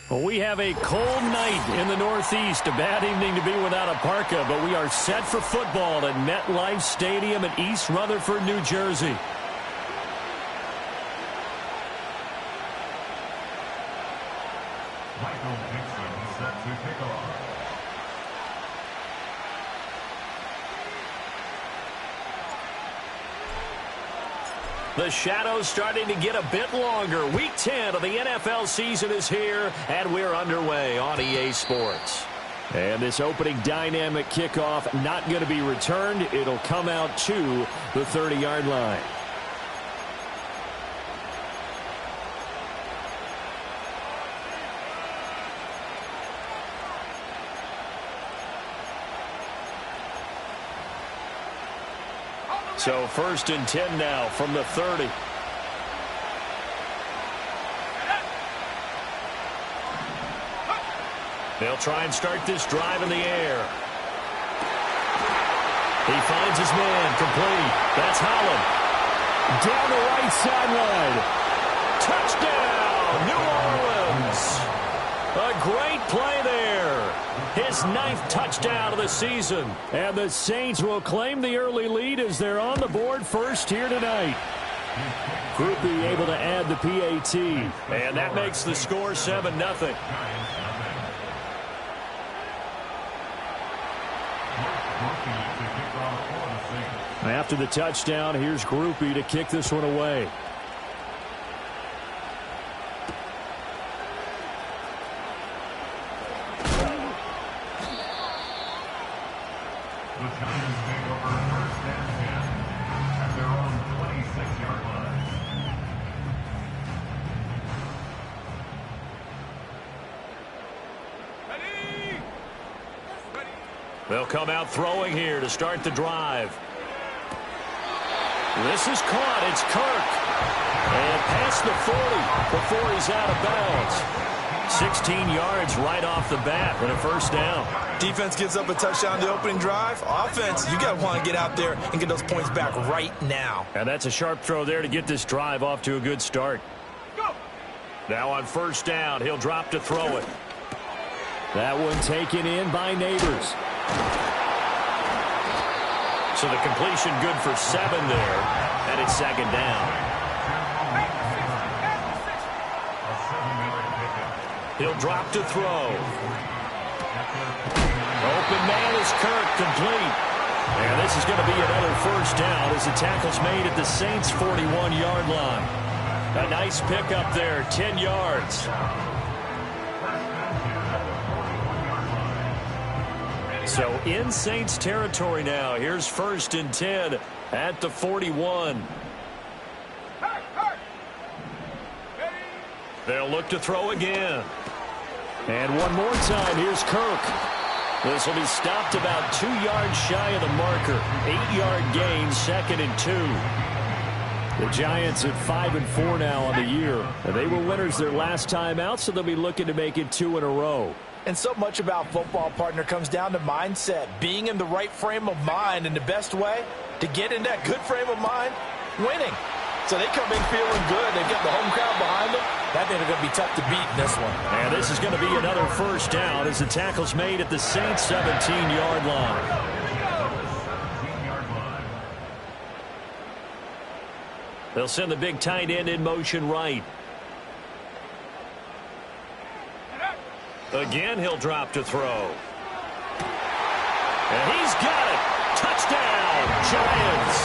Well, we have a cold night in the Northeast. A bad evening to be without a parka, but we are set for football at MetLife Stadium in East Rutherford, New Jersey. The shadow's starting to get a bit longer. Week 10 of the NFL season is here, and we're underway on EA Sports. And this opening dynamic kickoff not going to be returned. It'll come out to the 30-yard line. So 1st and 10 now from the 30. They'll try and start this drive in the air. He finds his man, complete. That's Holland. Down the right sideline. Touchdown, New Orleans. A great play there. His 9th touchdown of the season. And the Saints will claim the early lead as they're on the board first here tonight. Groupie able to add the PAT. And that makes the score 7-0. After the touchdown, here's Groupie to kick this one away. They'll come out throwing here to start the drive. This is caught. It's Kirk. And past the 40 before he's out of bounds. 16 yards right off the bat and a first down. Defense gives up a touchdown the opening drive. Offense, you got to want to get out there and get those points back right now. And that's a sharp throw there to get this drive off to a good start. Go. Now on first down, he'll drop to throw it. That one taken in by Neighbors. So the completion good for 7 there, and it's 2nd down. He'll drop to throw. Open man is Kirk, complete. And this is going to be another first down as the tackle's made at the Saints' 41-yard line. A nice pickup there, 10 yards. So in Saints territory now. Here's 1st and 10 at the 41. They'll look to throw again. And one more time, here's Kirk. This will be stopped about 2 yards shy of the marker. 8-yard gain, 2nd and 2. The Giants at 5-4 now on the year. They were winners their last time out, so they'll be looking to make it 2 in a row. And so much about football, partner, comes down to mindset. Being in the right frame of mind, and the best way to get in that good frame of mind, winning. So they come in feeling good. They've got the home crowd behind them. That means they're going to be tough to beat in this one. And this is going to be another first down as the tackle's made at the Saints' 17-yard line. They'll send the big tight end in motion right. Again, he'll drop to throw. And he's got it. Touchdown, Giants.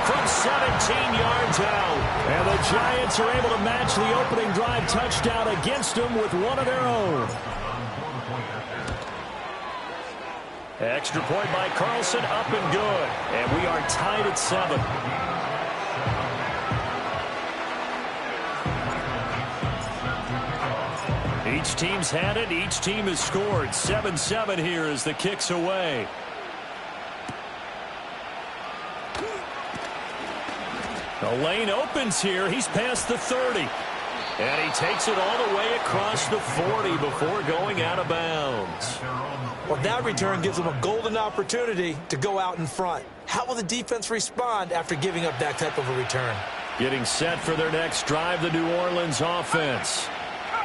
From 17 yards out. And the Giants are able to match the opening drive touchdown against them with one of their own. Extra point by Carlson, up and good. And we are tied at 7. Each team's had it. Each team has scored. 7-7 here as the kick's away. The lane opens here. He's past the 30. And he takes it all the way across the 40 before going out of bounds. Well, that return gives them a golden opportunity to go out in front. How will the defense respond after giving up that type of a return? Getting set for their next drive, the New Orleans offense.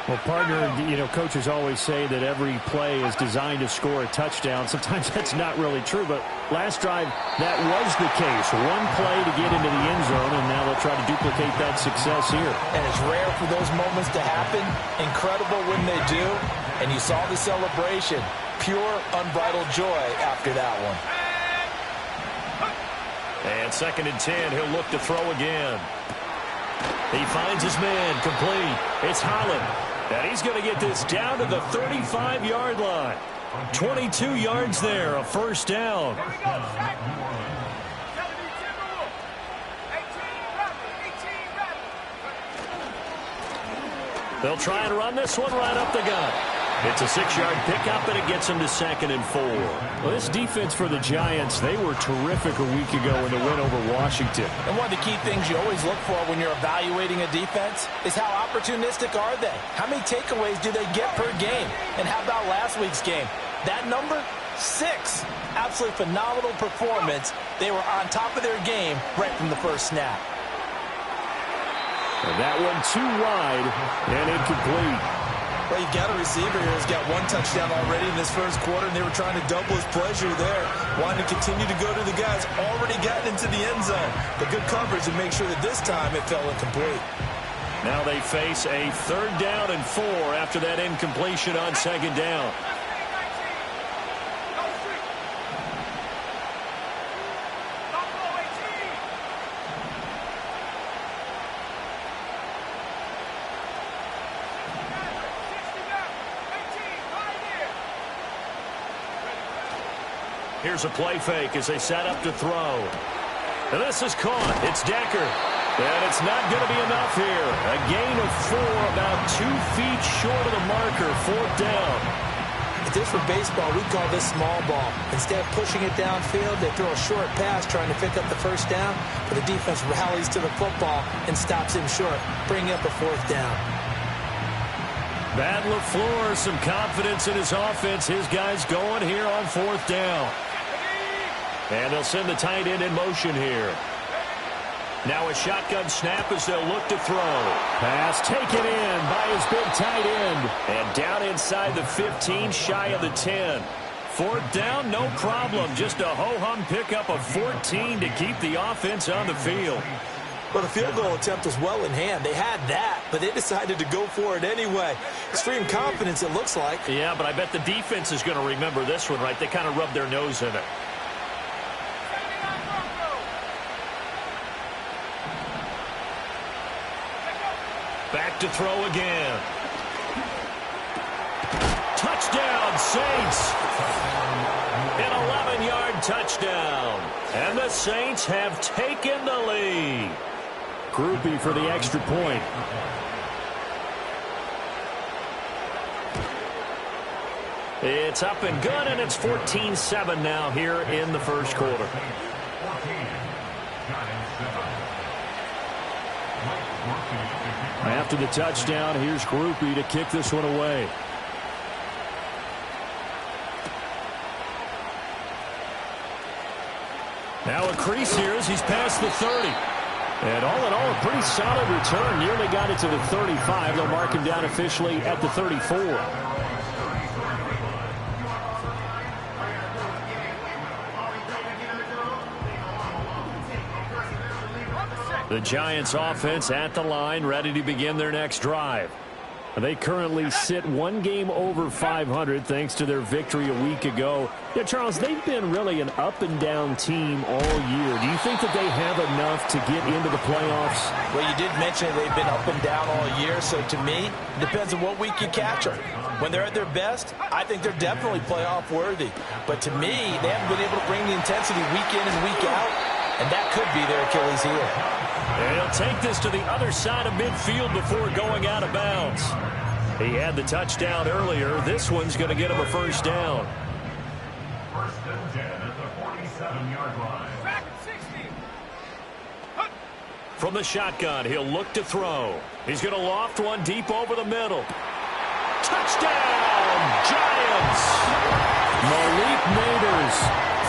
Well, partner, coaches always say that every play is designed to score a touchdown. Sometimes that's not really true, but last drive, that was the case. One play to get into the end zone, and now they'll try to duplicate that success here. And it's rare for those moments to happen. Incredible when they do. And you saw the celebration. Pure, unbridled joy after that one. And 2nd and 10, he'll look to throw again. He finds his man, complete. It's Holland. And he's going to get this down to the 35-yard line. 22 yards there, a first down. They'll try and run this one right up the gut. It's a 6-yard pickup, and it gets them to 2nd and 4. Well, this defense for the Giants, they were terrific a week ago in the win over Washington. And one of the key things you always look for when you're evaluating a defense is how opportunistic are they? How many takeaways do they get per game? And how about last week's game? That number? 6. Absolutely phenomenal performance. They were on top of their game right from the first snap. And that one too wide and incomplete. Well, you got a receiver here who's got 1 touchdown already in this first quarter, and they were trying to double his pleasure there. Wanting to continue to go to the guys already gotten into the end zone. But good coverage to make sure that this time it fell incomplete. Now they face a 3rd down and 4 after that incompletion on 2nd down. Here's a play fake as they set up to throw. And this is caught. It's Decker. And it's not going to be enough here. A gain of 4, about 2 feet short of the marker. 4th down. If this were baseball, we'd call this small ball. Instead of pushing it downfield, they throw a short pass trying to pick up the first down. But the defense rallies to the football and stops him short, bringing up a 4th down. Matt LaFleur, some confidence in his offense. His guys going here on 4th down. And they'll send the tight end in motion here. Now a shotgun snap as they'll look to throw. Pass taken in by his big tight end. And down inside the 15, shy of the 10. 4th down, no problem. Just a ho-hum pickup of 14 to keep the offense on the field. Well, the field goal attempt was well in hand. They had that, but they decided to go for it anyway. Extreme confidence, it looks like. Yeah, but I bet the defense is going to remember this one, right? They kind of rubbed their nose in it. Back to throw again. Touchdown, Saints. An 11-yard touchdown. And the Saints have taken the lead. Groupie for the extra point. It's up and good, and it's 14-7 now here in the first quarter. After the touchdown, here's Groupie to kick this one away. Now a crease here as he's past the 30. And all in all, a pretty solid return. Nearly got it to the 35. They'll mark him down officially at the 34. The Giants offense at the line, ready to begin their next drive. They currently sit 1 game over 500 thanks to their victory a week ago. Yeah, Charles, they've been really an up-and-down team all year. Do you think that they have enough to get into the playoffs? Well, you did mention they've been up and down all year, so to me, it depends on what week you catch them. When they're at their best, I think they're definitely playoff worthy. But to me, they haven't been able to bring the intensity week in and week out, and that could be their Achilles heel. And he'll take this to the other side of midfield before going out of bounds. He had the touchdown earlier. This one's going to get him a first down. First and 10 at the 47-yard line. From the shotgun, he'll look to throw. He's going to loft one deep over the middle. Touchdown, Giants! Malik Neighbors,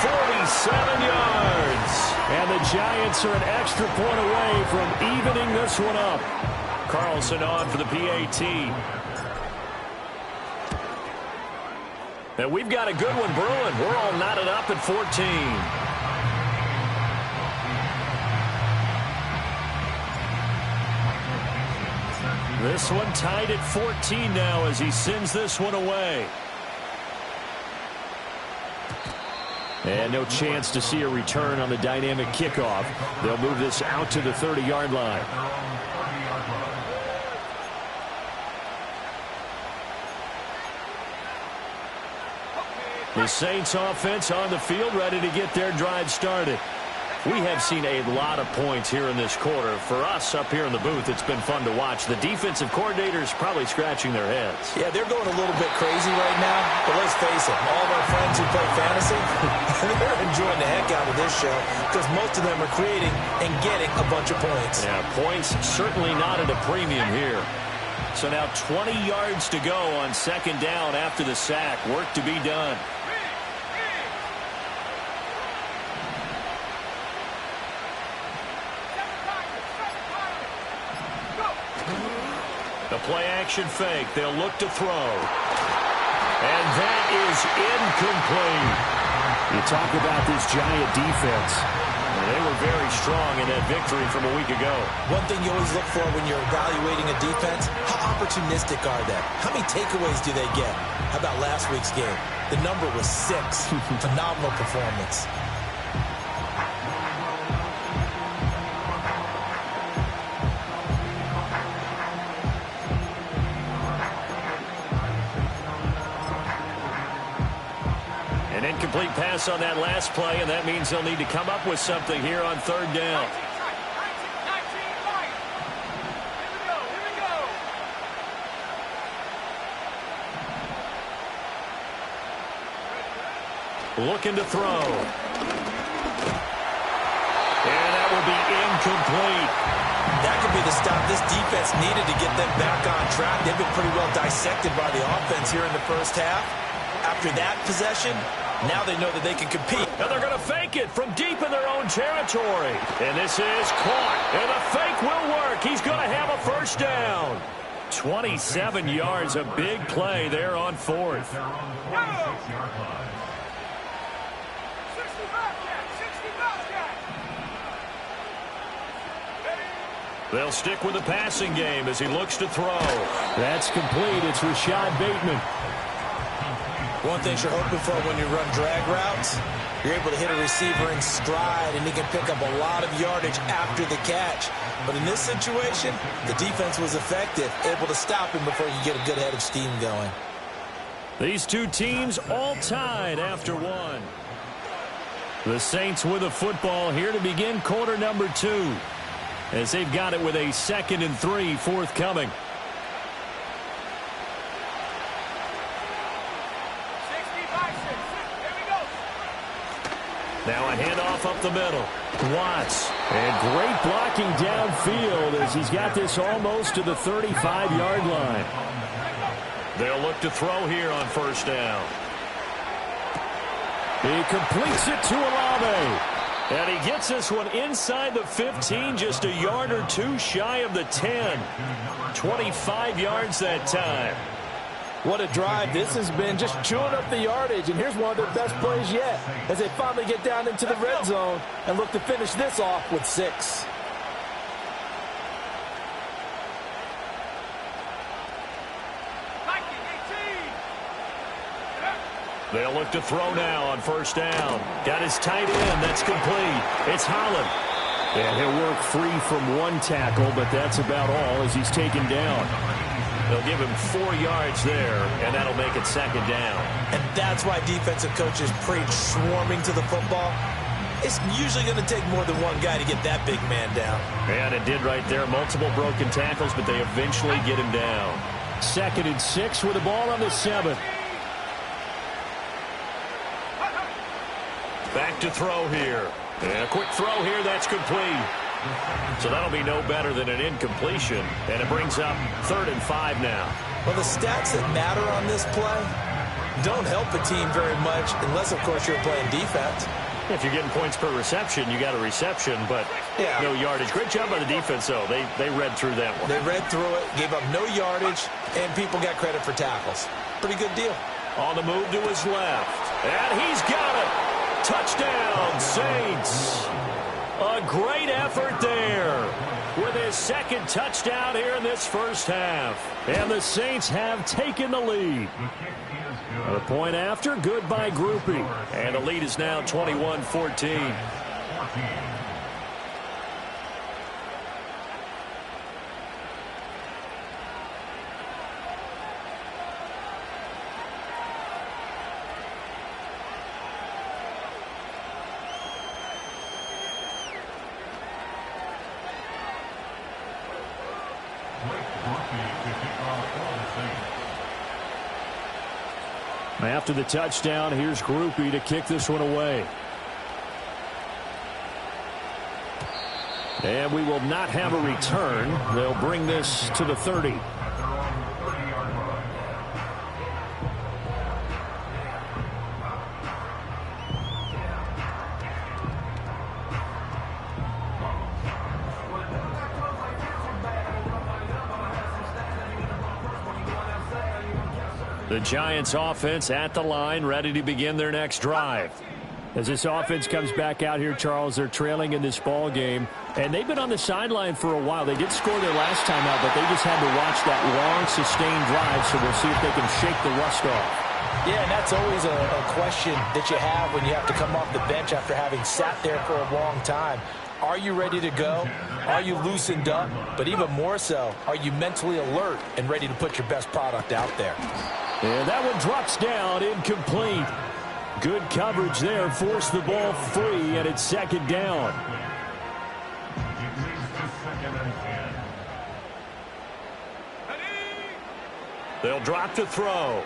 47 yards. And the Giants are an extra point away from evening this one up. Carlson on for the PAT. And we've got a good one brewing. We're all knotted up at 14. This one tied at 14 now as he sends this one away. And no chance to see a return on the dynamic kickoff. They'll move this out to the 30-yard line. The Saints offense on the field, ready to get their drive started. We have seen a lot of points here in this quarter. For us up here in the booth, it's been fun to watch. The defensive coordinators probably scratching their heads. Yeah, they're going a little bit crazy right now. But let's face it, all of our friends who play fantasy, they're enjoying the heck out of this show because most of them are creating and getting a bunch of points. Yeah, points certainly not at a premium here. So now 20 yards to go on second down after the sack. Work to be done. The play-action fake. They'll look to throw. And that is incomplete. You talk about this Giant defense. They were very strong in that victory from a week ago. One thing you always look for when you're evaluating a defense, how opportunistic are they? How many takeaways do they get? How about last week's game? The number was 6. Phenomenal performance. An incomplete pass on that last play, and that means they'll need to come up with something here on third down. Looking to throw. And that will be incomplete. That could be the stop this defense needed to get them back on track. They've been pretty well dissected by the offense here in the first half. After that possession, now they know that they can compete. And they're going to fake it from deep in their own territory. And this is caught. And the fake will work. He's going to have a first down. 27 yards, a big play there on fourth. They'll stick with the passing game as he looks to throw. That's complete. It's Rashad Bateman. One thing you're hoping for when you run drag routes, you're able to hit a receiver in stride, and he can pick up a lot of yardage after the catch. But in this situation, the defense was effective, able to stop him before you get a good head of steam going. These two teams all tied after one. The Saints with a football here to begin quarter number 2. As they've got it with a 2nd and 3 forthcoming. Now a handoff up the middle. Watts. And great blocking downfield as he's got this almost to the 35-yard line. They'll look to throw here on first down. He completes it to Olave. And he gets this one inside the 15, just a yard or two shy of the 10. 25 yards that time. What a drive. This has been just chewing up the yardage, and here's one of their best plays yet as they finally get down into the red zone and look to finish this off with 6. They'll look to throw now on first down. Got his tight end. That's complete. It's Holland. And he'll work free from one tackle, but that's about all as he's taken down. They'll give him 4 yards there, and that'll make it second down. And that's why defensive coaches preach swarming to the football. It's usually going to take more than one guy to get that big man down. And it did right there. Multiple broken tackles, but they eventually get him down. 2nd and 6 with the ball on the 7. Back to throw here. And a quick throw here. That's complete. So that'll be no better than an incompletion. And it brings up 3rd and 5 now. Well, the stats that matter on this play don't help a team very much unless, of course, you're playing defense. If you're getting points per reception, you got a reception, but no yardage. Great job by the defense, though. They read through that one. They read through it, gave up no yardage, and people got credit for tackles. Pretty good deal. On the move to his left. And he's got it. Touchdown, Saints. A great effort there with his second touchdown here in this first half. And the Saints have taken the lead. A point after, good by Groupie. And the lead is now 21-14. After the touchdown, here's Groupie to kick this one away. And we will not have a return. They'll bring this to the 30. The Giants offense at the line, ready to begin their next drive. As this offense comes back out here, Charles, they're trailing in this ball game, and they've been on the sideline for a while. They did score their last time out, but they just had to watch that long, sustained drive, so we'll see if they can shake the rust off. Yeah, and that's always a question that you have when you have to come off the bench after having sat there for a long time. Are you ready to go? Are you loosened up? But even more so, are you mentally alert and ready to put your best product out there? And that one drops down, incomplete. Good coverage there, forced the ball free, and it's second down. They'll drop to throw.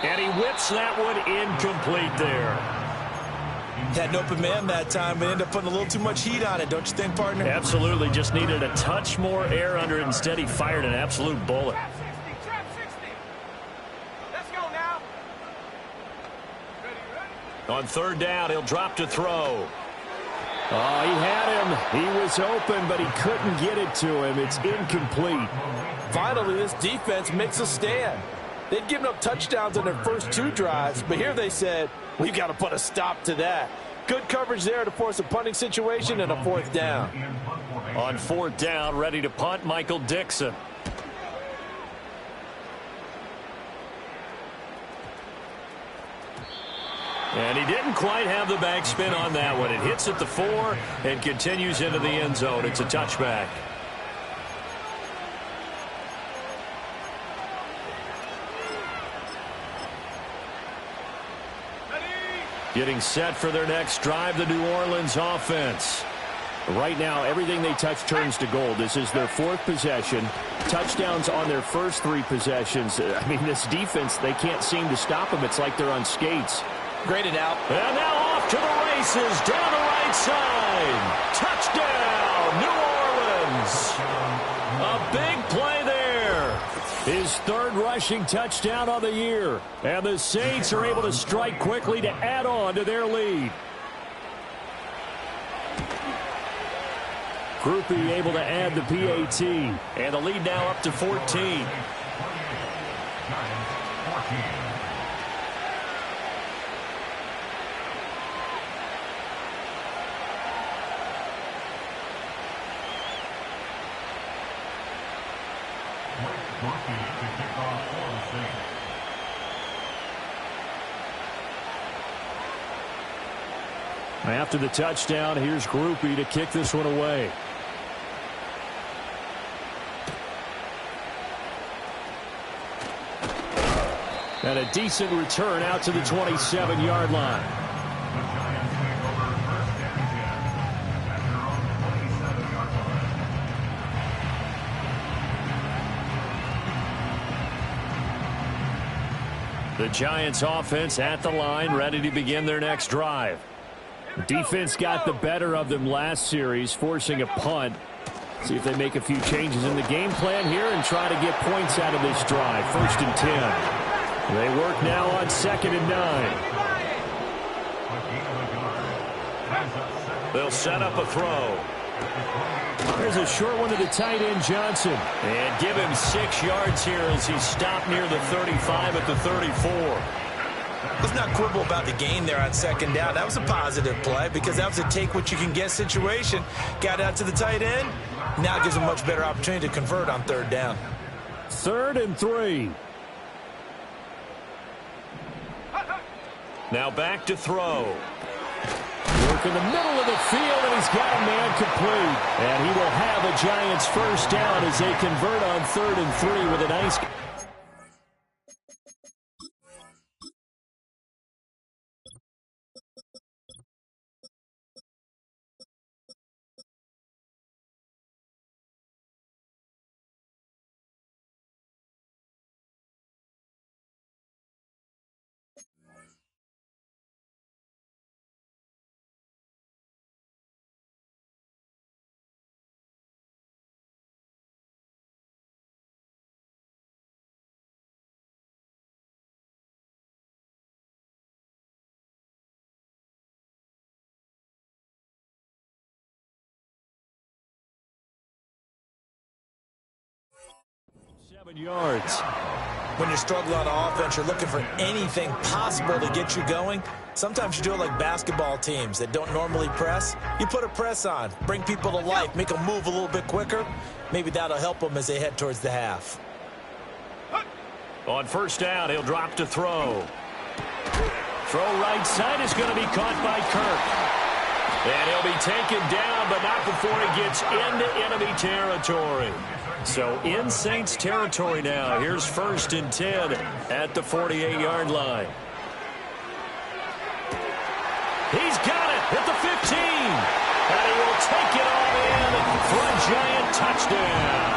And he whips that one incomplete there. Had an open man that time, but ended up putting a little too much heat on it, don't you think, partner? Absolutely, just needed a touch more air under it. Instead, he fired an absolute bullet. On third down, he'll drop to throw. Oh, he had him. He was open, but he couldn't get it to him. It's incomplete. Finally, this defense makes a stand. They'd given up touchdowns on their first two drives, but here they said, we've got to put a stop to that. Good coverage there to force a punting situation and a fourth down. On fourth down, ready to punt, Michael Dixon. And he didn't quite have the backspin on that one. It hits at the 4 and continues into the end zone. It's a touchback. Getting set for their next drive, the New Orleans offense. Right now, everything they touch turns to gold. This is their fourth possession. Touchdowns on their first 3 possessions. I mean, this defense, they can't seem to stop them. It's like they're on skates. Graded out. And now off to the races, down the right side. Touchdown, New Orleans. A big play there. His third rushing touchdown of the year. And the Saints are able to strike quickly to add on to their lead. Groupie able to add the PAT. And the lead now up to 14. After the touchdown, here's Groupie to kick this one away. And a decent return out to the 27-yard line. The Giants offense at the line, ready to begin their next drive. Defense got the better of them last series, forcing a punt. See if they make a few changes in the game plan here and try to get points out of this drive. 1st and 10. They work now on 2nd and 9. They'll set up a throw. There's a short one to the tight end, Johnson. And give him 6 yards here as he stopped near the 35 at the 34. Let's not quibble about the gain there on second down. That was a positive play because that was a take-what-you-can-get situation. Got out to the tight end. Now it gives him a much better opportunity to convert on third down. 3rd and 3. Now back to throw. Work in the middle of the field, and he's got a man complete. And he will have a Giants first down as they convert on 3rd and 3 with a nice... yards. When you're struggling on offense, you're looking for anything possible to get you going. Sometimes you do it like basketball teams that don't normally press. You put a press on, bring people to life, make them move a little bit quicker. Maybe that'll help them as they head towards the half. On first down, he'll drop to throw. Throw right side is going to be caught by Kirk. And he'll be taken down, but not before he gets into enemy territory. So in Saints territory now. Here's 1st and 10 at the 48-yard line. He's got it at the 15. And he will take it all in for a Giant touchdown.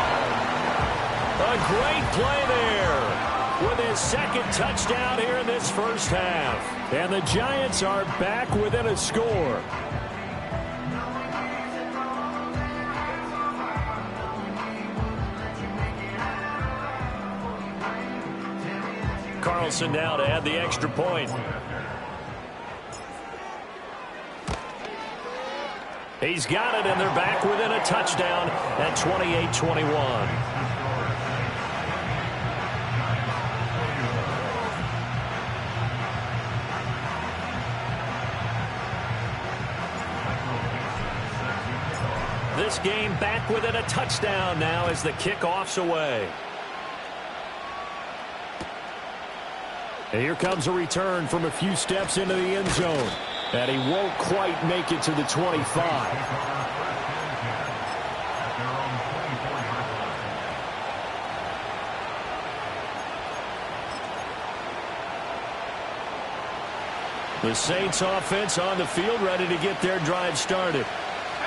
A great play there with his 2nd touchdown here in this first half. And the Giants are back within a score. Carlson now to add the extra point. He's got it, and they're back within a touchdown at 28-21. This game back within a touchdown now as the kickoff's away. And here comes a return from a few steps into the end zone. And he won't quite make it to the 25. The Saints offense on the field ready to get their drive started.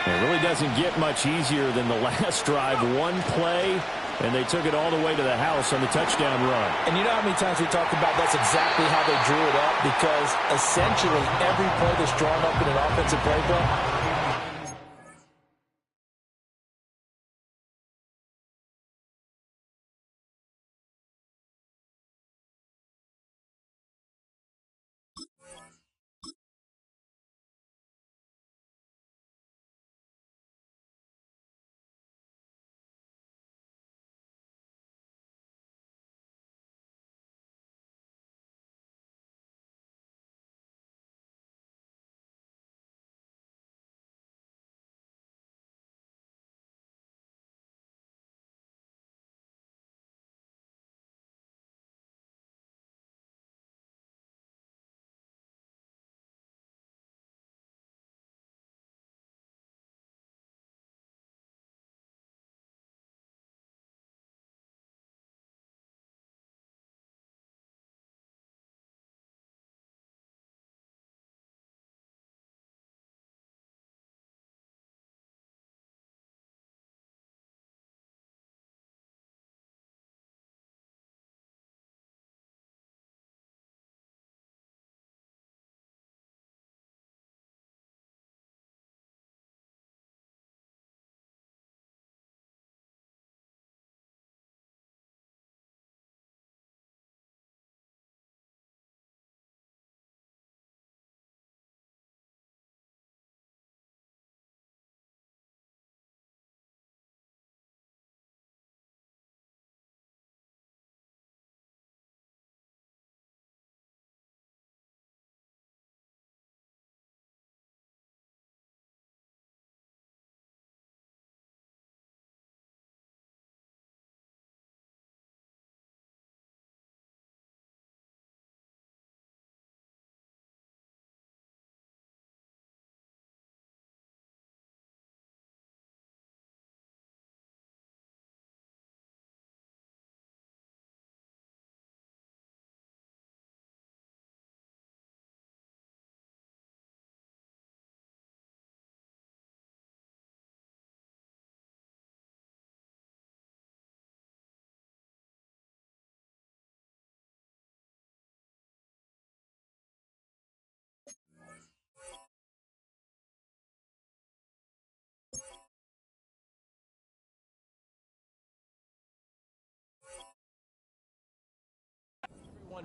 It really doesn't get much easier than the last drive. One play, and they took it all the way to the house on the touchdown run. And you know how many times we talk about that's exactly how they drew it up? Because essentially every play that's drawn up in an offensive playbook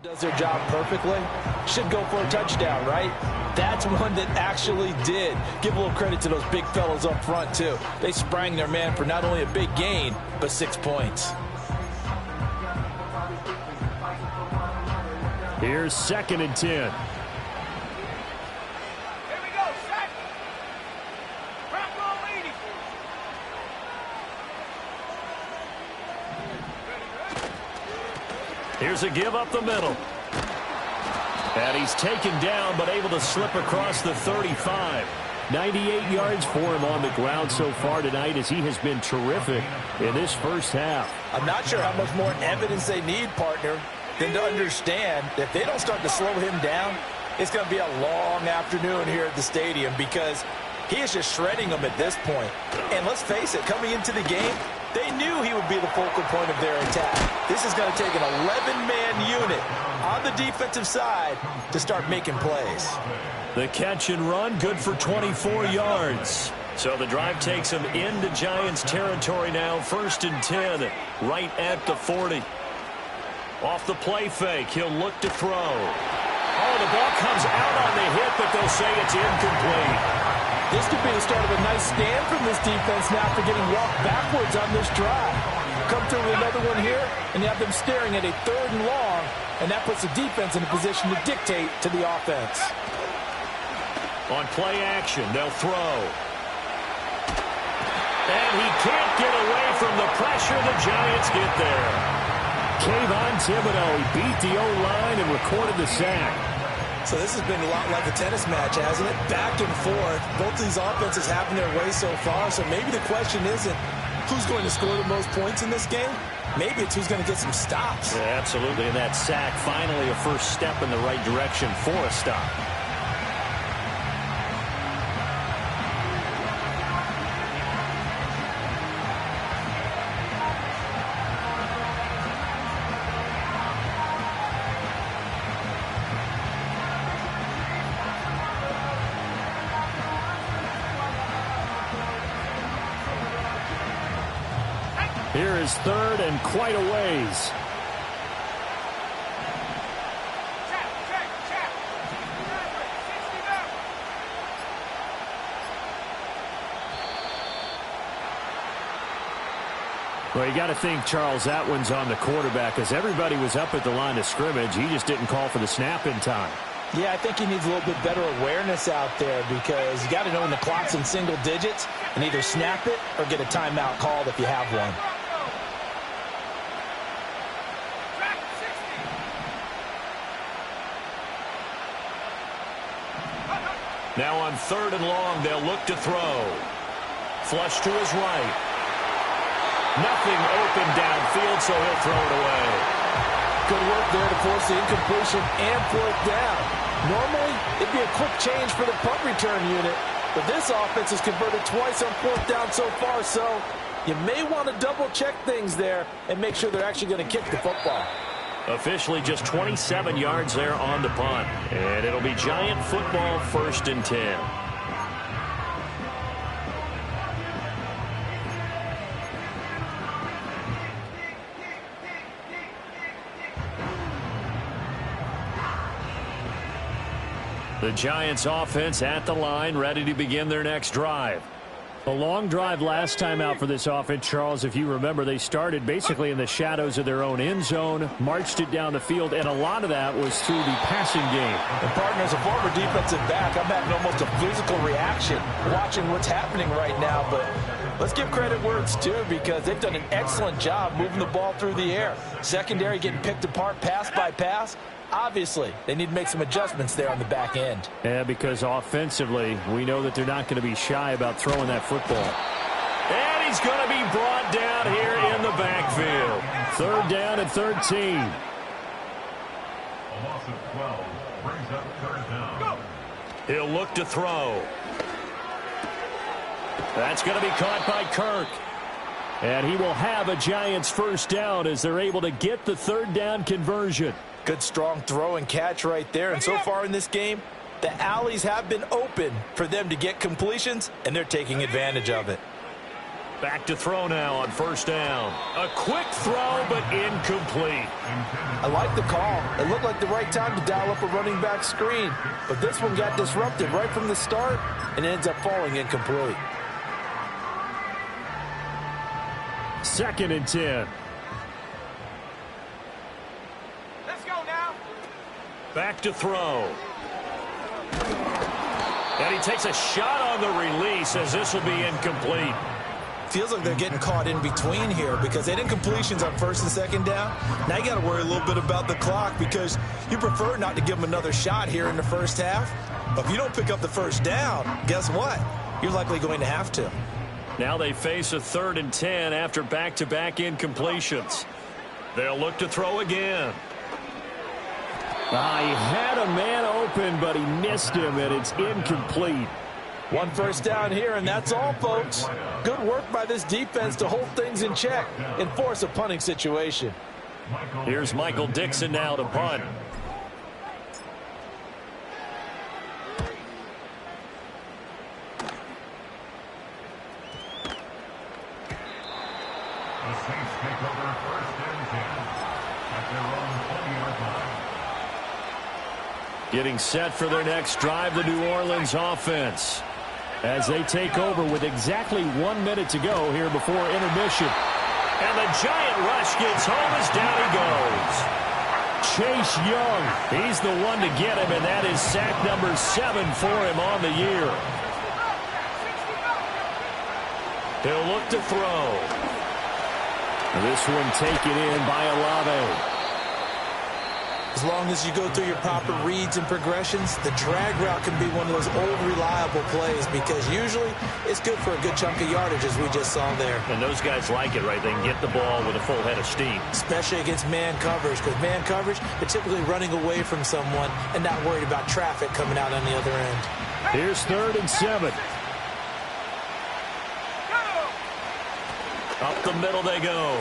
Does their job perfectly, should go for a touchdown, right? That's one that actually did. Give a little credit to those big fellows up front, too. They sprang their man for not only a big gain, but 6 points. Here's 2nd and 10. Here's a give up the middle. And he's taken down, but able to slip across the 35. 98 yards for him on the ground so far tonight, as he has been terrific in this first half. I'm not sure how much more evidence they need, partner, than to understand that if they don't start to slow him down, it's going to be a long afternoon here at the stadium, because he is just shredding them at this point. And let's face it, coming into the game, they knew he would be the focal point of their attack. This is going to take an 11-man unit on the defensive side to start making plays. The catch and run, good for 24 yards. So the drive takes him into Giants territory now. 1st and 10, right at the 40. Off the play fake, he'll look to throw. Oh, the ball comes out on the hit, but they'll say it's incomplete. This could be the start of a nice stand from this defense now after getting walked backwards on this drive. Come through with another one here, and you have them staring at a 3rd and long, and that puts the defense in a position to dictate to the offense. On play action, they'll throw. And he can't get away from the pressure. The Giants get there. Kayvon Thibodeau, he beat the O-line and recorded the sack. So this has been a lot like a tennis match, hasn't it? Back and forth. Both these offenses having their way so far. So maybe the question isn't who's going to score the most points in this game. Maybe it's who's going to get some stops. Yeah, absolutely. And that sack, finally a first step in the right direction for a stop. Here is 3rd and quite a ways. Well, you got to think, Charles, that one's on the quarterback, as everybody was up at the line of scrimmage. He just didn't call for the snap in time. Yeah, I think he needs a little bit better awareness out there, because you got to know when the clock's in single digits and either snap it or get a timeout called if you have one. Now on 3rd and long, they'll look to throw. Flush to his right. Nothing open downfield, so he'll throw it away. Good work there to force the incompletion and 4th down. Normally, it'd be a quick change for the punt return unit, but this offense has converted twice on 4th down so far, so you may want to double-check things there and make sure they're actually going to kick the football. Officially just 27 yards there on the punt. And it'll be Giant football, 1st and 10. The Giants offense at the line, ready to begin their next drive. A long drive last time out for this offense, Charles. If you remember, they started basically in the shadows of their own end zone, marched it down the field, and a lot of that was through the passing game. And partner, as a former defensive back, I'm having almost a physical reaction watching what's happening right now. But let's give credit where it's due, because they've done an excellent job moving the ball through the air. Secondary getting picked apart pass by pass. Obviously, they need to make some adjustments there on the back end. Yeah, because offensively, we know that they're not going to be shy about throwing that football. And he's going to be brought down here in the backfield. 3rd down and 13. A loss of 12 brings up 3rd down. He'll look to throw. That's going to be caught by Kirk. And he will have a Giants 1st down as they're able to get the 3rd down conversion. Good, strong throw and catch right there. And so far in this game, the alleys have been open for them to get completions, and they're taking advantage of it. Back to throw now on first down. A quick throw, but incomplete. I like the call. It looked like the right time to dial up a running back screen. But this one got disrupted right from the start and ends up falling incomplete. 2nd and 10. Let's go now. Back to throw. And he takes a shot on the release as this will be incomplete. Feels like they're getting caught in between here because they did completions on 1st and 2nd down. Now you got to worry a little bit about the clock because you prefer not to give them another shot here in the first half. But if you don't pick up the first down, guess what? You're likely going to have to. Now they face a 3rd and 10 after back-to-back incompletions. They'll look to throw again. He had a man open, but he missed him, and it's incomplete. 1 first down here, and that's all, folks. Good work by this defense to hold things in check and force a punting situation. Here's Michael Dixon now to punt. The Saints take over 1st and 10 at their own 20-yard line. Getting set for their next drive, the New Orleans offense, as they take over with exactly 1 minute to go here before intermission. And the giant rush gets home as down he goes. Chase Young, he's the one to get him, and that is sack number 7 for him on the year. He'll look to throw. This one taken in by Olave. As long as you go through your proper reads and progressions, the drag route can be one of those old reliable plays because usually it's good for a good chunk of yardage as we just saw there. And those guys like it, right? They can get the ball with a full head of steam. Especially against man coverage because man coverage, they're typically running away from someone and not worried about traffic coming out on the other end. Here's 3rd and 7. Up the middle they go.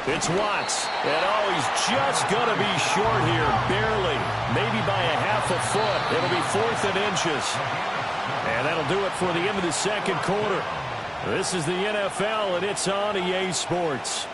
It's Watts. And he's just going to be short here. Barely. Maybe by a half a foot. It'll be 4th and inches. And that'll do it for the end of the 2nd quarter. This is the NFL, and it's on EA Sports.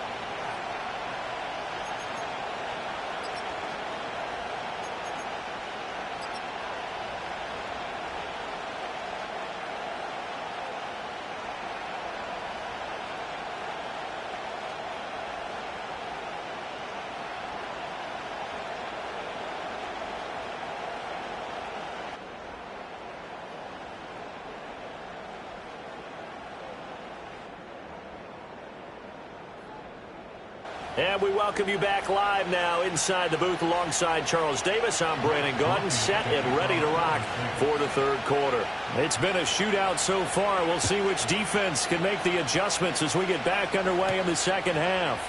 And we welcome you back live now inside the booth alongside Charles Davis. I'm Brandon Gaudin, set and ready to rock for the 3rd quarter. It's been a shootout so far. We'll see which defense can make the adjustments as we get back underway in the 2nd half.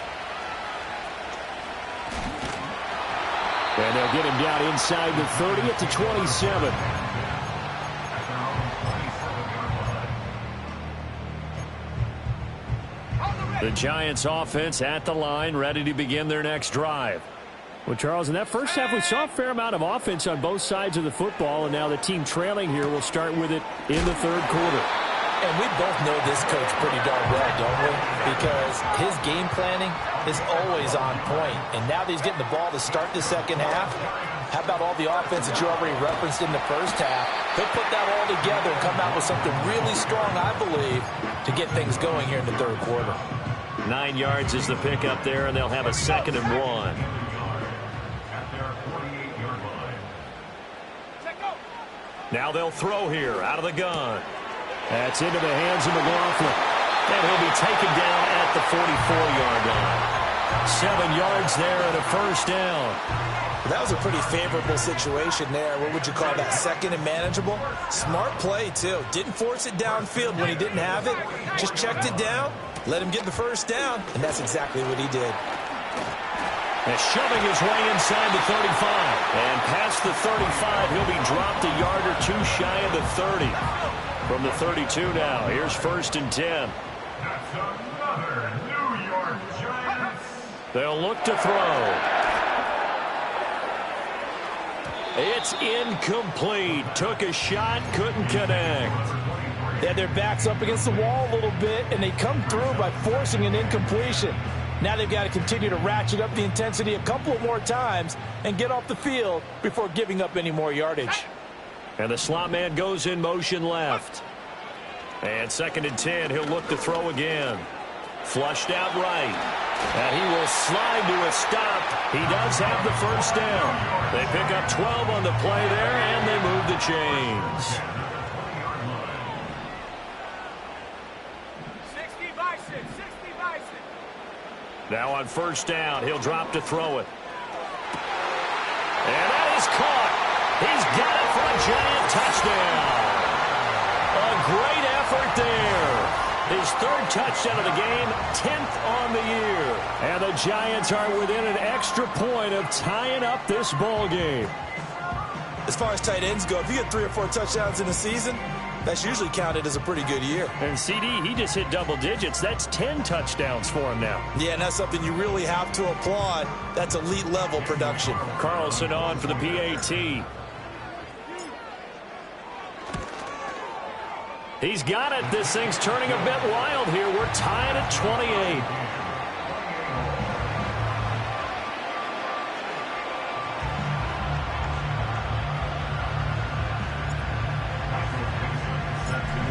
And they'll get him down inside the 30 at the 27. The Giants offense at the line, ready to begin their next drive. Well, Charles, in that first half, we saw a fair amount of offense on both sides of the football, and now the team trailing here will start with it in the 3rd quarter. And we both know this coach pretty darn well, don't we? Because his game planning is always on point. And now that he's getting the ball to start the 2nd half, how about all the offense that you already referenced in the first half? He'll put that all together and come out with something really strong, I believe, to get things going here in the 3rd quarter. 9 yards is the pickup there, and they'll have a 2nd and 1. Now they'll throw here out of the gun. That's into the hands of McLaughlin. And he'll be taken down at the 44-yard line. 7 yards there and a 1st down. That was a pretty favorable situation there. What would you call that? 2nd and manageable? Smart play, too. Didn't force it downfield when he didn't have it. Just checked it down, let him get the 1st down, and that's exactly what he did. And shoving his way inside the 35. And past the 35, he'll be dropped a yard or 2 shy of the 30. From the 32 now, here's 1st and 10. That's another New York Giants. They'll look to throw. It's incomplete. Took a shot, couldn't connect. They had their backs up against the wall a little bit, and they come through by forcing an incompletion. Now they've got to continue to ratchet up the intensity a couple of more times and get off the field before giving up any more yardage. And the slot man goes in motion left. And 2nd and 10, he'll look to throw again. Flushed out right. And he will slide to a stop. He does have the first down. They pick up 12 on the play there, and they move the chains. 60 Bison, 60 Bison. Now on 1st down, he'll drop to throw it. And that is caught. He's got it for a giant touchdown. A great effort there. His 3rd touchdown of the game, 10th on the year. And the Giants are within an extra point of tying up this ball game. As far as tight ends go, if you get 3 or 4 touchdowns in a season, that's usually counted as a pretty good year. And CD, he just hit double digits. That's 10 touchdowns for him now. Yeah, and that's something you really have to applaud. That's elite level production. Carlson on for the PAT. He's got it. This thing's turning a bit wild here. We're tied at 28.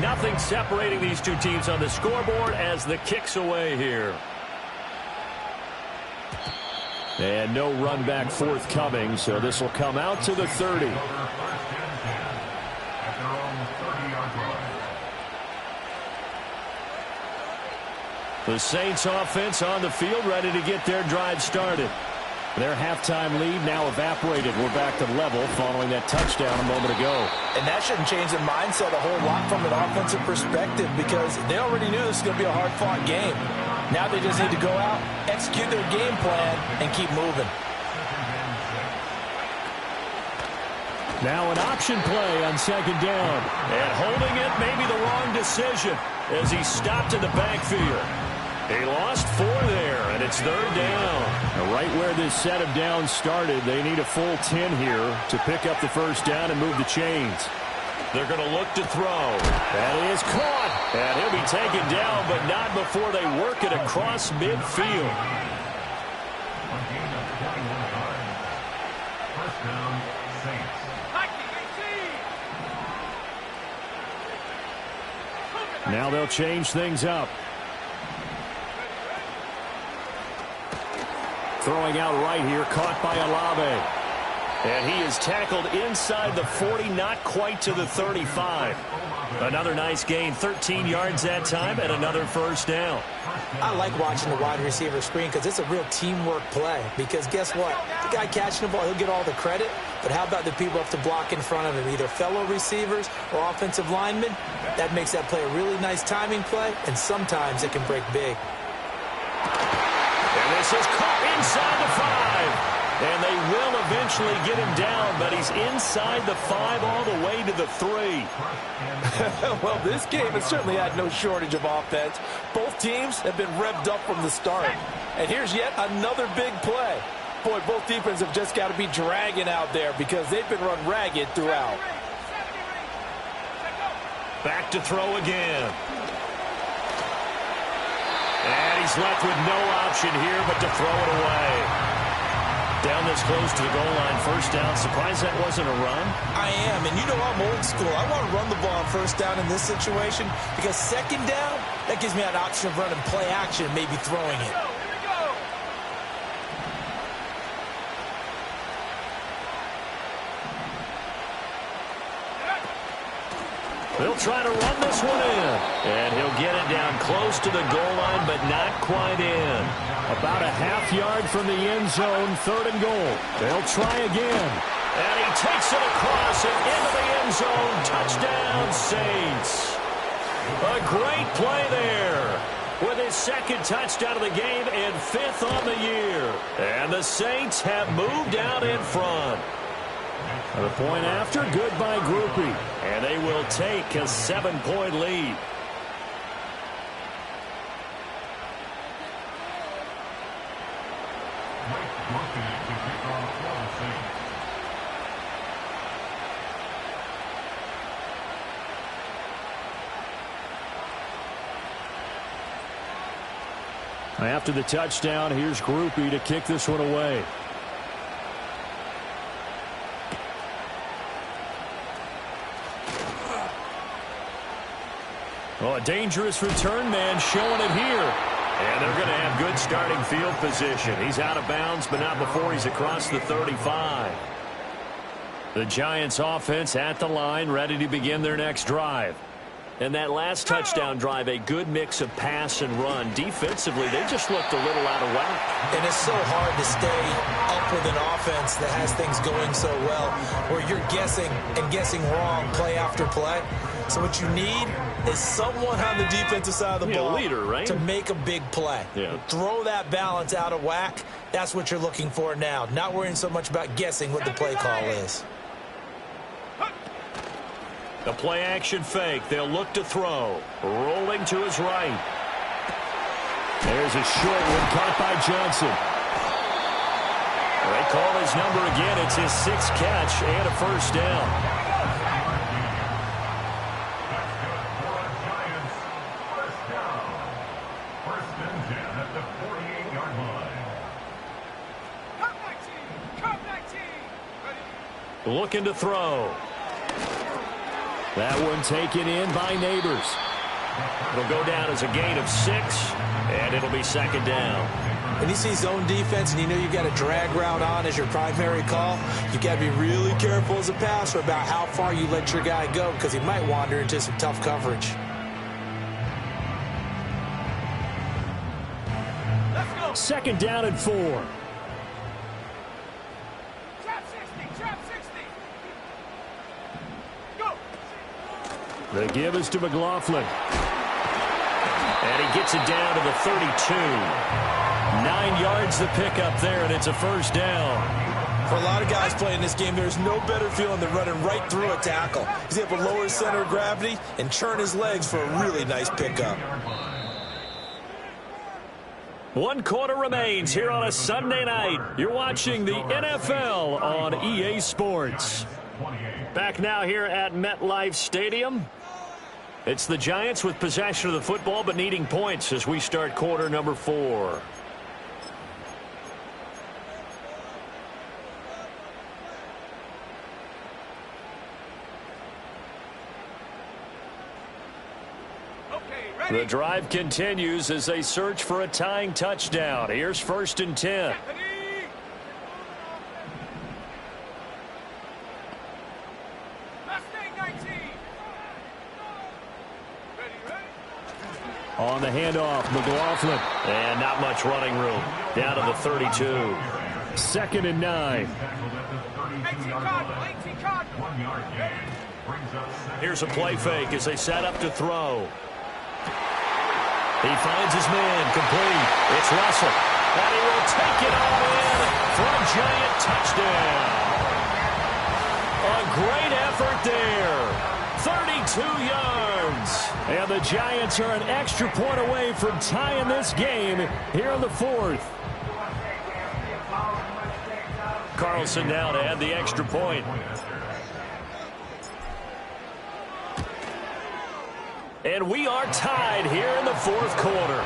Nothing separating these two teams on the scoreboard as the kick's away here. And no run back forthcoming, so this will come out to the 30. The Saints offense on the field, ready to get their drive started. Their halftime lead now evaporated. We're back to level following that touchdown a moment ago. And that shouldn't change their mindset a whole lot from an offensive perspective because they already knew this was going to be a hard-fought game. Now they just need to go out, execute their game plan, and keep moving. Now an option play on 2nd down. And holding it may be the wrong decision as he stopped in the backfield. He lost 4 there, and it's 3rd down. Now right where this set of downs started, they need a full 10 here to pick up the 1st down and move the chains. They're going to look to throw. That is caught. And he'll be taken down, but not before they work it across midfield. First down, Saints. Now they'll change things up. Throwing out right here, caught by Olave. And he is tackled inside the 40, not quite to the 35. Another nice gain, 13 yards that time, and another 1st down. I like watching the wide receiver screen because it's a real teamwork play. Because guess what? The guy catching the ball, he'll get all the credit. But how about the people have to block in front of him, either fellow receivers or offensive linemen? That makes that play a really nice timing play, and sometimes it can break big. And this is caught inside the 5. And they will eventually get him down, but he's inside the 5 all the way to the 3. Well, this game has certainly had no shortage of offense. Both teams have been revved up from the start. And here's yet another big play. Boy, both defenses have just got to be dragging out there because they've been run ragged throughout. Back to throw again. And he's left with no option here but to throw it away. Down this close to the goal line, 1st down. Surprised that wasn't a run? I am, and you know I'm old school. I want to run the ball on 1st down in this situation because 2nd down, that gives me an option of running play action and maybe throwing it. They'll try to run this one in. And he'll get it down close to the goal line, but not quite in. About a half yard from the end zone, 3rd and goal. They'll try again. And he takes it across and into the end zone. Touchdown, Saints. A great play there. With his 2nd touchdown of the game and 5th on the year. And the Saints have moved out in front. The point after, goodbye groupie. And they will take a 7-point lead. After the touchdown, here's Groupie to kick this one away. Oh, a dangerous return man showing it here. And they're going to have good starting field position. He's out of bounds, but not before he's across the 35. The Giants offense at the line, ready to begin their next drive. And that last touchdown drive, a good mix of pass and run. Defensively, they just looked a little out of whack. And it's so hard to stay up with an offense that has things going so well, where you're guessing and guessing wrong play after play. So what you need is someone on the defensive side of the ball leader, right? to make a big play. Yeah. Throw that balance out of whack. That's what you're looking for now. Not worrying so much about guessing what the play call is. The play action fake. They'll look to throw. Rolling to his right. There's a short one caught by Johnson. They call his number again. It's his 6th catch and a first down. Looking to throw. That one taken in by Neighbors. It'll go down as a gain of 6, and it'll be 2nd down. When you see zone defense and you know you've got a drag route on as your primary call, you've got to be really careful as a passer about how far you let your guy go because he might wander into some tough coverage. Let's go. 2nd down and 4. Trap 60, trap 60. Go. The give is to McLaughlin. And he gets it down to the 32. 9 yards the pickup there, and it's a first down. For a lot of guys playing this game, there's no better feeling than running right through a tackle. He's able to lower his center of gravity and turn his legs for a really nice pickup. 1 quarter remains here on a Sunday night. You're watching the NFL on EA Sports. Back now here at MetLife Stadium. It's the Giants with possession of the football but needing points as we start quarter number 4. The drive continues as they search for a tying touchdown. Here's 1st and 10. On the handoff, McLaughlin. And not much running room. Down to the 32. 2nd and 9. Here's a play fake as they set up to throw. He finds his man, complete. It's Russell. And he will take it all in for a Giant touchdown. A great effort there. 32 yards. And the Giants are an extra point away from tying this game here in the 4th. Carlson now to add the extra point. And we are tied here in the 4th quarter.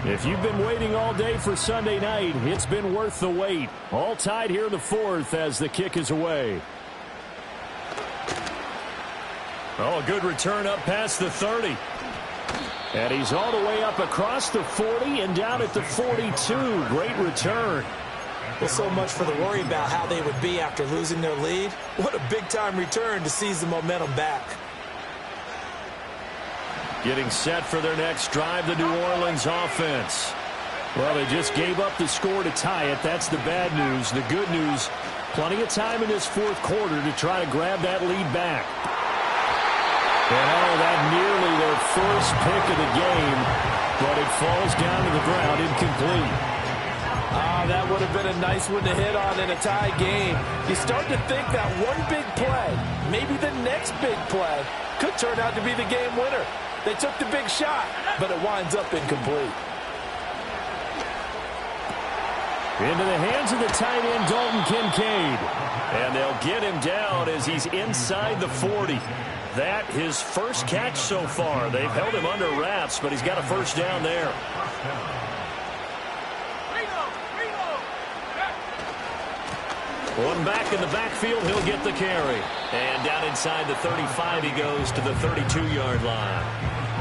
If you've been waiting all day for Sunday night, it's been worth the wait. All tied here in the 4th as the kick is away. Oh, a good return up past the 30. And he's all the way up across the 40 and down at the 42. Great return. Well, so much for the worry about how they would be after losing their lead. What a big-time return to seize the momentum back. Getting set for their next drive, the New Orleans offense. Well, they just gave up the score to tie it. That's the bad news. The good news, plenty of time in this 4th quarter to try to grab that lead back. And oh, that nearly their first pick of the game, but it falls down to the ground incomplete. That would have been a nice one to hit on in a tie game. You start to think that one big play, maybe the next big play, could turn out to be the game winner. They took the big shot, but it winds up incomplete. Into the hands of the tight end, Dalton Kincaid. And they'll get him down as he's inside the 40. That his first catch so far. They've held him under wraps, but he's got a first down there. One back in the backfield, he'll get the carry. And down inside the 35, he goes to the 32-yard line.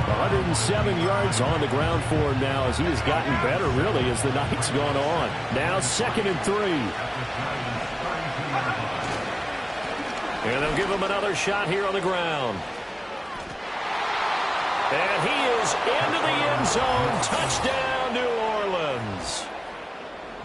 107 yards on the ground for him now as he has gotten better, really, as the night's gone on. Now 2nd and 3. And they'll give him another shot here on the ground. And he is into the end zone. Touchdown, New Orleans.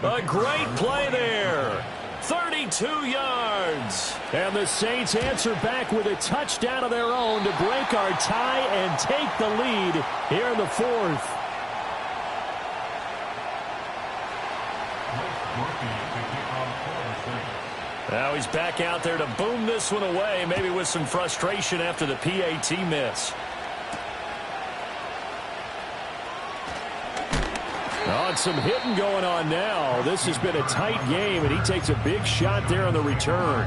A great play there. 32 yards. And the Saints answer back with a touchdown of their own to break our tie and take the lead here in the 4th. Now he's back out there to boom this one away, maybe with some frustration after the PAT miss. Oh, and some hitting going on now. This has been a tight game, and he takes a big shot there on the return.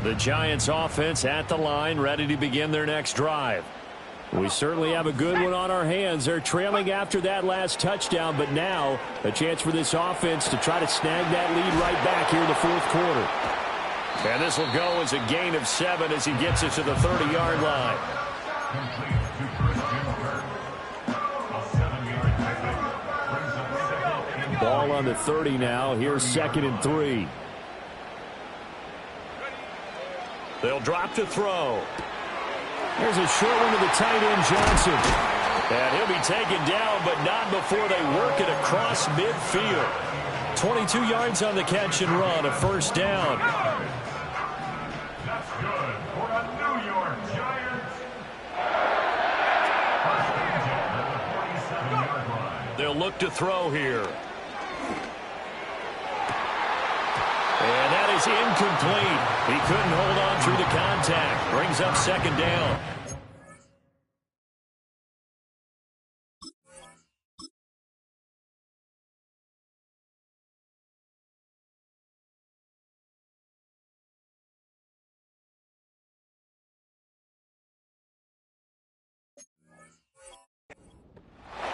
The Giants offense at the line, ready to begin their next drive. We certainly have a good one on our hands. They're trailing after that last touchdown, but now a chance for this offense to try to snag that lead right back here in the 4th quarter. And this will go as a gain of 7 as he gets it to the 30-yard line. Ball on the 30 now. Here's 2nd and 3. They'll drop to throw. There's a short one to the tight end, Johnson. And he'll be taken down, but not before they work it across midfield. 22 yards on the catch and run, a first down. That's good for a New York Giants. First and 10 at the 47-yard line. They'll look to throw here. And that is incomplete. He couldn't hold on through the contact. Brings up 2nd down.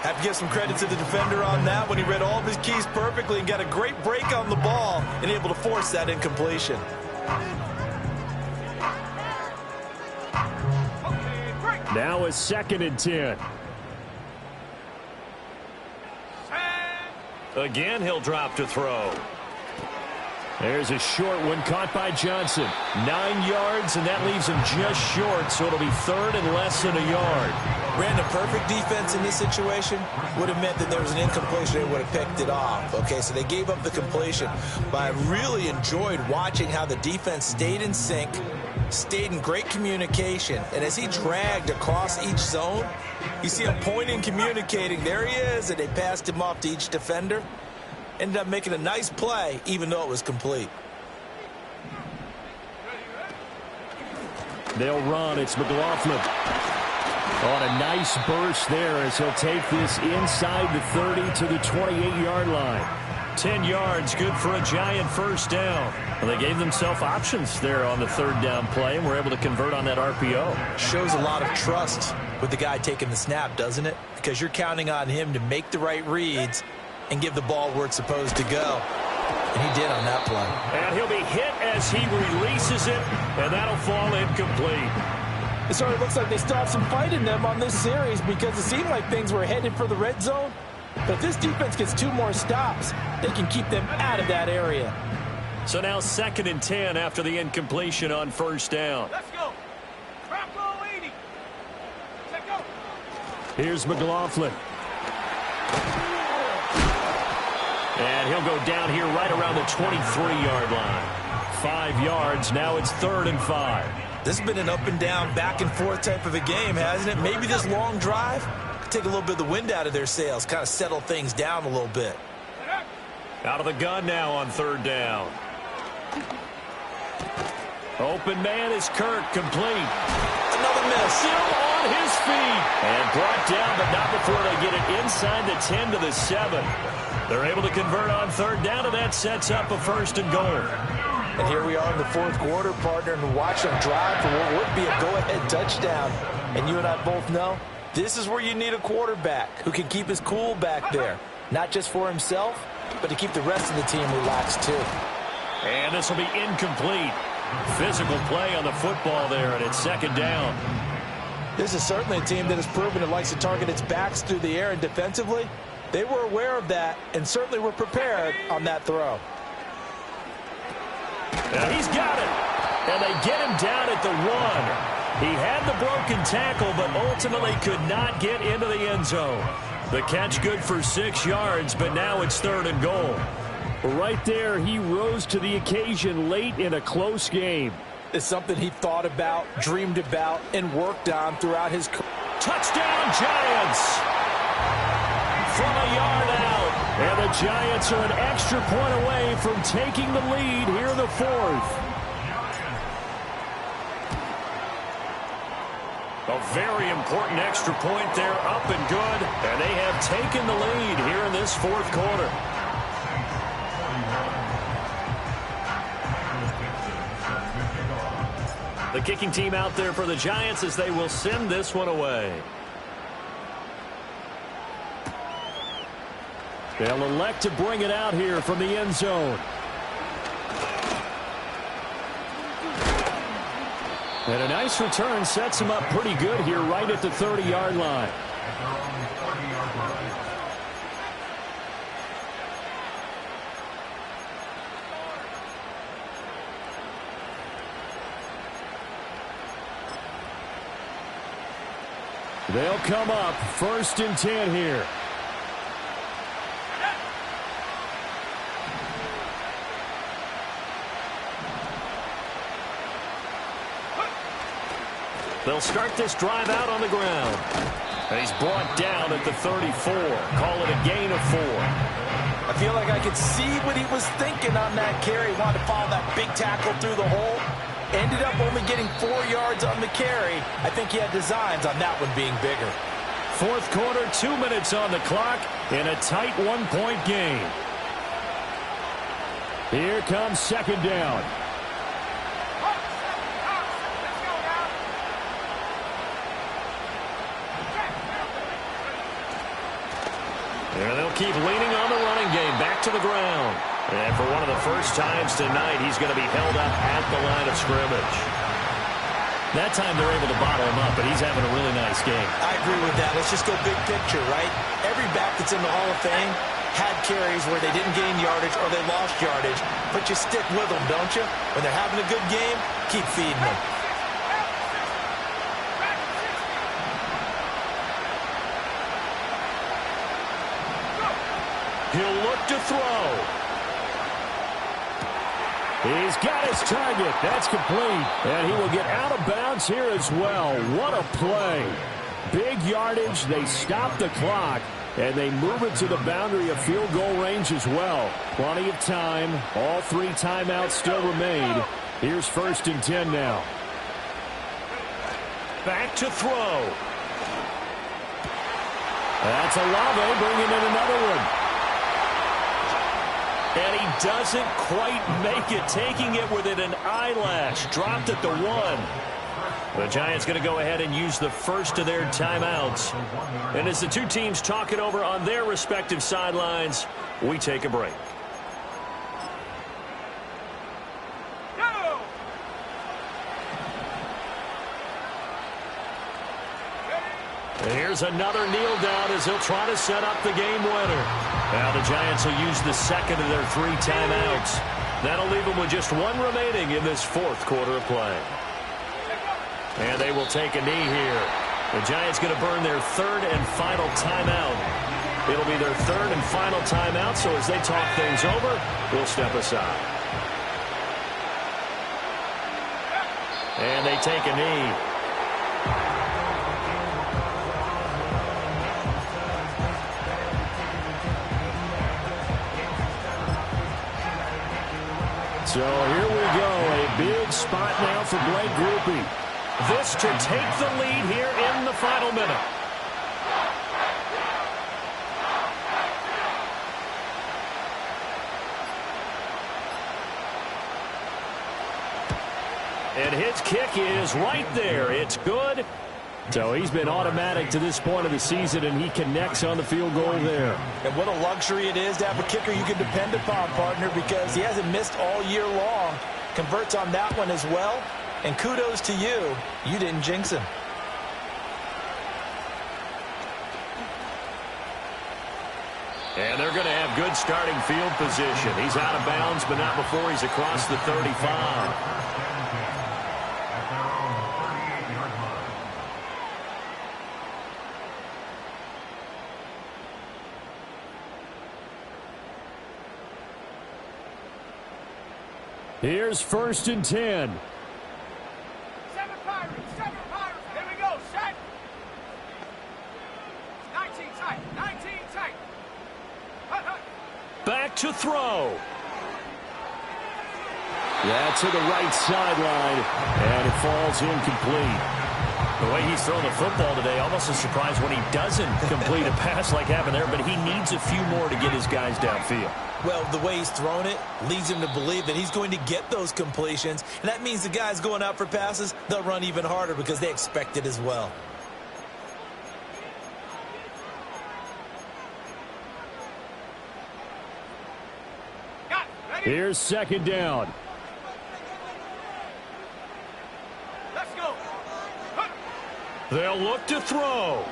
Have to give some credit to the defender on that when he read all of his keys perfectly and got a great break on the ball and able to force that incompletion. Now a 2nd and 10. Again, he'll drop to throw. There's a short one caught by Johnson. 9 yards, and that leaves him just short, so it'll be 3rd and less than a yard. Ran a perfect defense in this situation. Would have meant that there was an incompletion. They would have picked it off. Okay, so they gave up the completion. But I really enjoyed watching how the defense stayed in sync, stayed in great communication. And as he dragged across each zone, you see him pointing, communicating. There he is, and they passed him off to each defender. Ended up making a nice play, even though it was complete. They'll run. It's McLaughlin. On a nice burst there as he'll take this inside the 30 to the 28-yard line. 10 yards, good for a Giant first down. Well, they gave themselves options there on the 3rd down play and were able to convert on that RPO. Shows a lot of trust with the guy taking the snap, doesn't it? Because you're counting on him to make the right reads and give the ball where it's supposed to go. And he did on that play. And he'll be hit as he releases it, and that'll fall incomplete. It sort of looks like they still have some fight in them on this series because it seemed like things were headed for the red zone. But if this defense gets 2 more stops, they can keep them out of that area. So now 2nd and 10 after the incompletion on first down. Let's go. Drop low 80. Let's go. Here's McLaughlin. And he'll go down here right around the 23-yard line. 5 yards. Now it's 3rd and 5. This has been an up and down, back and forth type of a game, hasn't it? Maybe this long drive could take a little bit of the wind out of their sails, kind of settle things down a little bit. Out of the gun now on 3rd down. Open man is Kirk, complete. Another miss. Still on his feet. And brought down, but not before they get it inside the 10 to the 7. They're able to convert on third down, and that sets up a 1st and goal. And here we are in the 4th quarter, partner, and watch them drive for what would be a go-ahead touchdown. And you and I both know this is where you need a quarterback who can keep his cool back there. Not just for himself, but to keep the rest of the team relaxed too. And this will be incomplete. Physical play on the football there, and it's 2nd down. This is certainly a team that has proven it likes to target its backs through the air, and defensively, they were aware of that and certainly were prepared on that throw. And he's got it. And they get him down at the 1. He had the broken tackle, but ultimately could not get into the end zone. The catch good for 6 yards, but now it's 3rd and goal. Right there, he rose to the occasion late in a close game. It's something he thought about, dreamed about, and worked on throughout his career. Touchdown, Giants! From a yard out. And the Giants are an extra point away from taking the lead here in the 4th. A very important extra point there, up and good. And they have taken the lead here in this 4th quarter. The kicking team out there for the Giants as they will send this one away. They'll elect to bring it out here from the end zone. And a nice return sets him up pretty good here right at the 30-yard line. They'll come up 1st and 10 here. They'll start this drive out on the ground. And he's brought down at the 34. Call it a gain of 4. I feel like I could see what he was thinking on that carry. He wanted to follow that big tackle through the hole. Ended up only getting 4 yards on the carry. I think he had designs on that one being bigger. 4th quarter, 2 minutes on the clock in a tight 1-point game. Here comes 2nd down. And they'll keep leaning on the running game. Back to the ground. And for one of the first times tonight, he's going to be held up at the line of scrimmage. That time they're able to bottle him up, but he's having a really nice game. I agree with that. Let's just go big picture, right? Every back that's in the Hall of Fame had carries where they didn't gain yardage or they lost yardage. But you stick with them, don't you? When they're having a good game, keep feeding them. He'll look to throw. He's got his target. That's complete. And he will get out of bounds here as well. What a play. Big yardage. They stop the clock. And they move it to the boundary of field goal range as well. Plenty of time. All 3 timeouts still remain. Here's 1st and 10 now. Back to throw. That's Olave bringing in another one. And he doesn't quite make it, taking it within an eyelash. Dropped at the 1. The Giants going to go ahead and use the first of their timeouts. And as the 2 teams talk it over on their respective sidelines, we take a break. And here's another kneel down as he'll try to set up the game winner. Now the Giants will use the second of their 3 timeouts. That'll leave them with just 1 remaining in this 4th quarter of play. And they will take a knee here. The Giants going to burn their 3rd and final timeout. It'll be their 3rd and final timeout, so as they talk things over, we'll step aside. And they take a knee. So here we go. A big spot now for Blake Grupe. This to take the lead here in the final minute. And his kick is right there. It's good. So he's been automatic to this point of the season, and he connects on the field goal there. And what a luxury it is to have a kicker you can depend upon, partner, because he hasn't missed all year long. Converts on that one as well. And kudos to you. You didn't jinx him. And they're going to have good starting field position. He's out of bounds, but not before he's across the 35. Here's 1st and 10. 7 Pirates, 7 Pirates. Here we go, set. 19 tight, 19 tight. Hut, hut. Back to throw. That's to the right sideline, and it falls incomplete. The way he's thrown the football today, almost a surprise when he doesn't complete a pass like happened there, but he needs a few more to get his guys downfield. Well, the way he's thrown it leads him to believe that he's going to get those completions. And that means the guys going out for passes, they'll run even harder because they expect it as well. Got it, ready? Here's 2nd down. Let's go. Hut. They'll look to throw.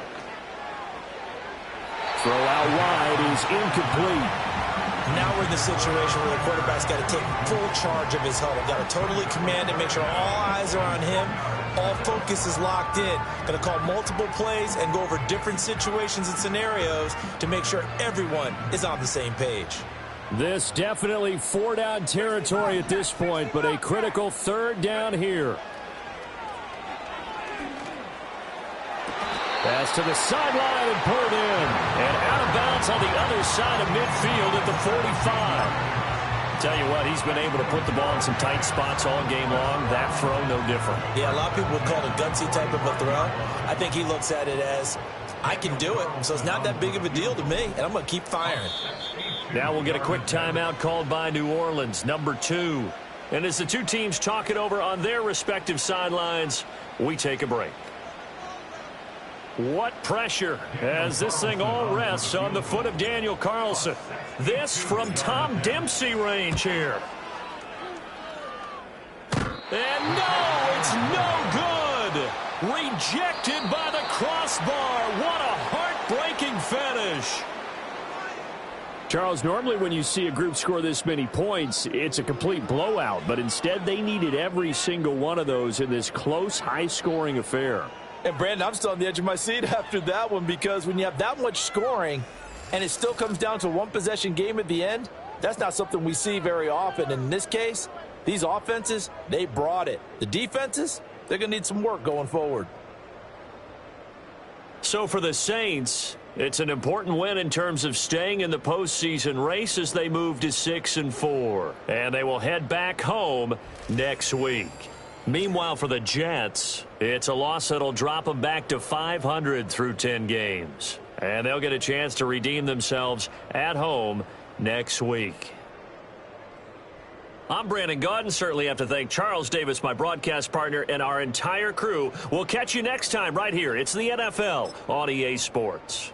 Throw out wide is incomplete. Now we're in the situation where the quarterback's got to take full charge of his huddle. Got to totally command it, make sure all eyes are on him. All focus is locked in. Going to call multiple plays and go over different situations and scenarios to make sure everyone is on the same page. This definitely 4-down territory at this point, but a critical 3rd down here. Pass to the sideline and pulled in. And out of bounds on the other side of midfield at the 45. Tell you what, he's been able to put the ball in some tight spots all game long. That throw, no different. Yeah, a lot of people would call it a gutsy type of a throw. I think he looks at it as, I can do it, so it's not that big of a deal to me, and I'm going to keep firing. Now we'll get a quick timeout called by New Orleans, number 2. And as the two teams talk it over on their respective sidelines, we take a break. What pressure as this thing all rests on the foot of Daniel Carlson. This from Tom Dempsey range here. And no, it's no good. Rejected by the crossbar. What a heartbreaking finish. Charles, normally when you see a group score this many points, it's a complete blowout. But instead, they needed every single one of those in this close, high-scoring affair. And, Brandon, I'm still on the edge of my seat after that one because when you have that much scoring and it still comes down to one possession game at the end, that's not something we see very often. And in this case, these offenses, they brought it. The defenses, they're going to need some work going forward. So for the Saints, it's an important win in terms of staying in the postseason race as they move to 6-4. And they will head back home next week. Meanwhile, for the Jets, it's a loss that'll drop them back to 500 through 10 games. And they'll get a chance to redeem themselves at home next week. I'm Brandon Gaudin. Certainly have to thank Charles Davis, my broadcast partner, and our entire crew. We'll catch you next time right here. It's the NFL on EA Sports.